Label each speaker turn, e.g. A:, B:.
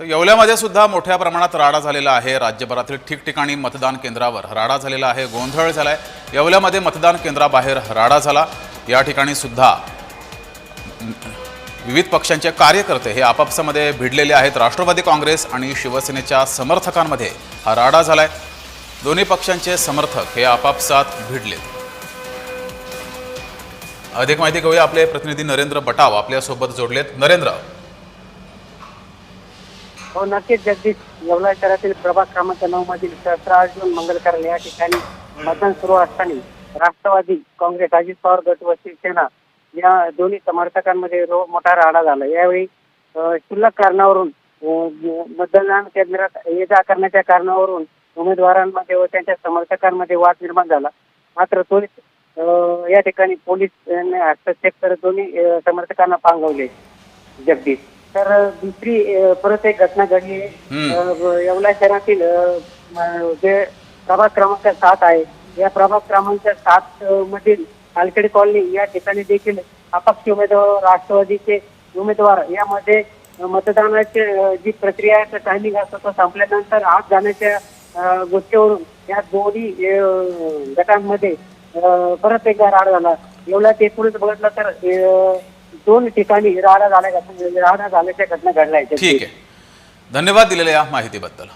A: तर येवल्यामध्ये सुद्धा मोठ्या प्रमाणात राडा झालेला आहे। राज्यभरातील ठिकठिकाणी मतदान केंद्रावर राडा झालेला आहे, गोंधळ झालाय। येवल्यामध्ये मतदान केंद्राबाहेर राडा झाला। या ठिकाणी सुद्धा विविध पक्षांचे कार्यकर्ते हे आपापसामध्ये भिडलेले आहेत। राष्ट्रवादी काँग्रेस आणि शिवसेनेच्या समर्थकांमध्ये हा राडा झालाय। दोन्ही पक्षांचे समर्थक हे आपापसात भिडलेत। अधिक माहिती घेऊया, आपले प्रतिनिधी नरेंद्र बटाव आपल्यासोबत जोडलेत। नरेंद्र,
B: हो नक्कीच जगदीश, येवला शहरातील प्रभाग क्रमांक 9 मधील सहस्रार्जुन मंगल कार्यालय या ठिकाणी मतदान सुरू असताना राष्ट्रवादी काँग्रेस, अजित पवार गट व शिवसेना या दोन्ही समर्थकांमध्ये मोठा राडा झाला। यावेळी क्षुल्लक कारणावरून मतदान केंद्रात ये जा करण्याच्या कारणावरून उमेदवारांमध्ये व त्यांच्या समर्थकांमध्ये वाद निर्माण झाला। मात्र त्वरित या ठिकाणी पोलीस हस्तक्षेप करत दोन्ही समर्थकांना पांगवले। जगदीश, तर दुसरी परत एक घटना घडली येवला शहरातील जे प्रभाग क्रमांक 7 आहे, या प्रभाग क्रमांक 7 मधील आलखेड कॉलनी या ठिकाणी देखील अपक्ष उमेदवार, राष्ट्रवादीचे उमेदवार यामध्ये मतदानाची जी प्रक्रिया आहे टायमिंग असतो तो संपल्यानंतर आत जाण्याच्या गोष्टीवरून या दोन्ही गटांमध्ये परत एकदा राडा झाला। येवल्यात एकूणच बघितलं तर 2 ठिकाणी राडा झाल्याच्या घटना घडल्या आहेत।
A: ठीक आहे, धन्यवाद दिलेल्या या माहितीबद्दल।